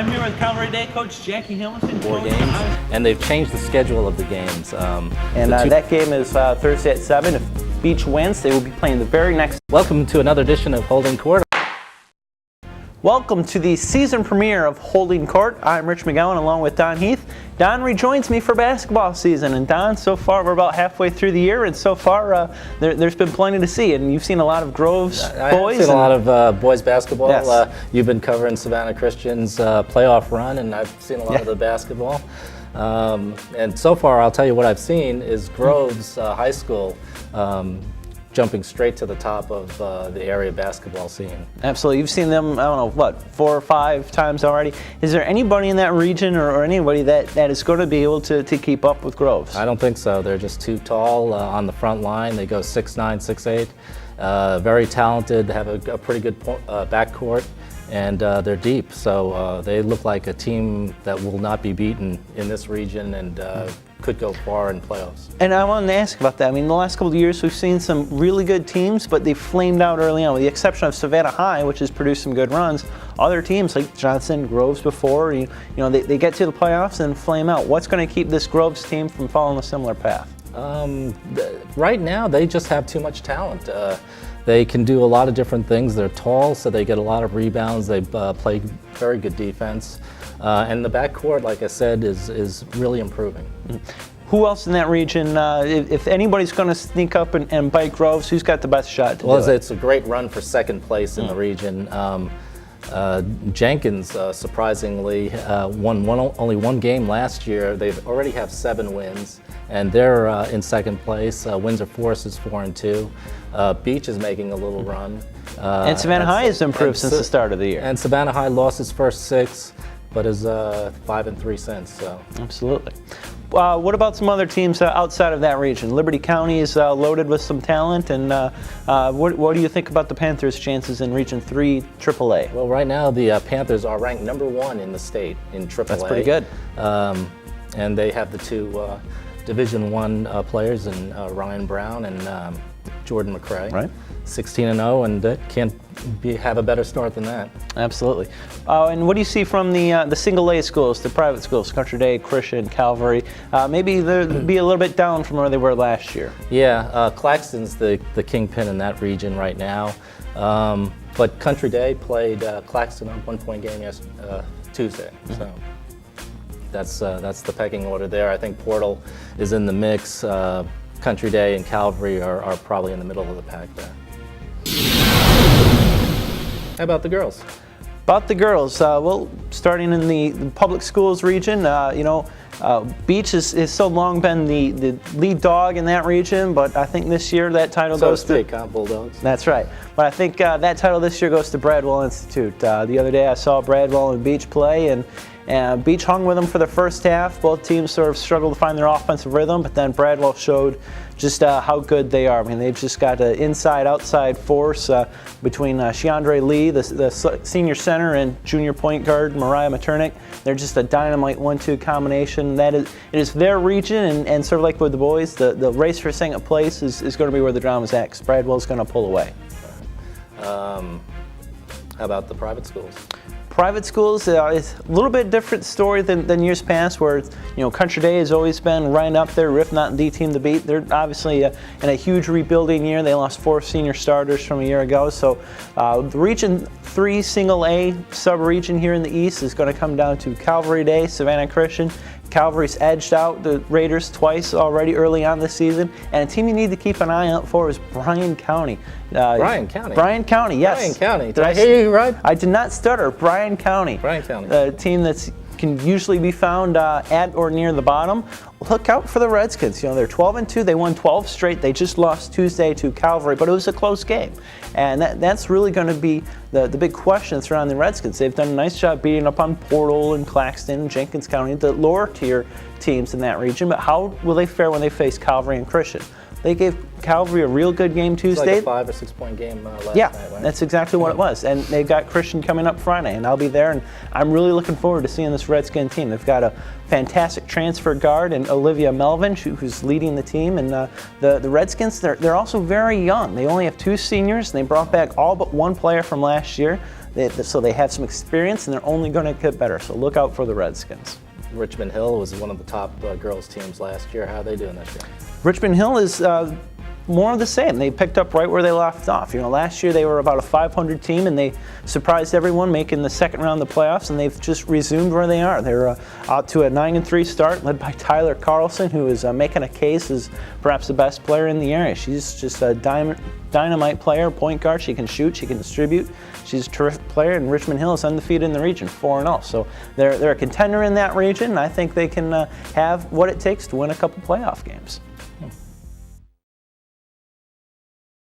I'm here with Calvary Day coach Jackie Hamilton. 4 games, and they've changed the schedule of the games. That game is Thursday at 7. If Beach wins, they will be playing the very next. Welcome to another edition of Holding Court. Welcome to the season premiere of Holding Court. I'm Rich McGowan along with Don Heath. Don rejoins me for basketball season. And Don, so far we're about halfway through the year, and so far there's been plenty to see. And you've seen a lot of Groves boys. I've seen a lot of boys basketball. Yes. You've been covering Savannah Christian's playoff run, and I've seen a lot of the basketball. And so far, I'll tell you what I've seen is Groves High School jumping straight to the top of the area basketball scene. Absolutely. You've seen them, I don't know, what, 4 or 5 times already. Is there anybody in that region or anybody that is going to be able to keep up with Groves? I don't think so. They're just too tall on the front line. They go 6'9", 6'8". Very talented, have a pretty good backcourt, and they're deep. So they look like a team that will not be beaten in this region and could go far in playoffs. And I wanted to ask about that. I mean, the last couple of years we've seen some really good teams, but they flamed out early on, with the exception of Savannah High, which has produced some good runs. Other teams like Johnson, Groves before, they get to the playoffs and flame out. What's going to keep this Groves team from following a similar path? Right now, they just have too much talent. They can do a lot of different things. They're tall, so they get a lot of rebounds. They play very good defense. And the backcourt, like I said, is really improving. Who else in that region, if anybody's going to sneak up and bite Groves, who's got the best shot to do it? It's a great run for second place in the region. Jenkins, surprisingly, won only one game last year. They already have 7 wins, and they're in second place. Windsor Forest is 4-2. Beach is making a little run. And Savannah High has improved since the start of the year. And Savannah High lost its first 6, but is 5-3 since. So. Absolutely. What about some other teams outside of that region? Liberty County is loaded with some talent, and what do you think about the Panthers' chances in Region 3 AAA? Well, right now the Panthers are ranked number 1 in the state in AAA. That's pretty good. And they have the 2 Division I players in Ryan Brown and Jordan McCray. Right. 16-0, and can't have a better start than that. Absolutely. And what do you see from the single A schools, the private schools, Country Day, Christian, Calvary? Maybe they'll be a little bit down from where they were last year. Yeah, Claxton's the kingpin in that region right now. But Country Day played Claxton on 1-point game Tuesday. So that's the pecking order there. I think Portal is in the mix. Country Day and Calvary are probably in the middle of the pack there. How about the girls? About the girls, well, starting in the public schools region, Beach has so long been the lead dog in that region, but I think this year that title goes to Bulldogs. That's right. But I think that title this year goes to Bradwell Institute. The other day I saw Bradwell and Beach play, and Beach hung with them for the first half. Both teams sort of struggled to find their offensive rhythm, but then Bradwell showed just how good they are. I mean, they've just got an inside-outside force between Sheandre Lee, the senior center, and junior point guard Mariah Maternick. They're just a dynamite 1-2 combination. It is their region, and sort of like with the boys, the race for second place is going to be where the drama's at, because Bradwell's going to pull away. How about the private schools? Private schools, it's a little bit different story than years past, where Country Day has always been right up there, if not the team to beat. They're obviously in a huge rebuilding year. They lost 4 senior starters from a year ago. So the Region 3 Single A sub-region here in the East is going to come down to Calvary Day, Savannah Christian. Calvary's edged out the Raiders twice already early on this season, and a team you need to keep an eye out for is Bryan County. Bryan County? Bryan County, yes. Bryan County. Did I hear you right? I did not stutter. Bryan County. Bryan County. The team that can usually be found at or near the bottom. Look out for the Redskins. They're 12-2. They won 12 straight. They just lost Tuesday to Calvary, but it was a close game. And that's really going to be the big question surrounding the Redskins. They've done a nice job beating up on Portal and Claxton and Jenkins County, the lower tier teams in that region, but how will they fare when they face Calvary and Christian? They gave Calvary a real good game It's like Tuesday. a 5 or 6 point game last Yeah, night, right? that's exactly what it was. And they've got Christian coming up Friday, and I'll be there. And I'm really looking forward to seeing this Redskin team. They've got a fantastic transfer guard in Olivia Melvin, who's leading the team. And the Redskins, they're also very young. They only have 2 seniors, and they brought back all but 1 player from last year. So they have some experience, and they're only going to get better. So look out for the Redskins. Richmond Hill was one of the top girls teams last year. How are they doing this year? Richmond Hill is more of the same. They picked up right where they left off. Last year they were about a 500 team, and they surprised everyone, making the second round of the playoffs, and they've just resumed where they are. They're out to a 9-3 start, led by Tyler Carlson, who is making a case as perhaps the best player in the area. She's just a dynamite player, point guard. She can shoot, she can distribute. She's a terrific player, and Richmond Hill is undefeated in the region, 4-0. So they're a contender in that region, and I think they can have what it takes to win a couple playoff games.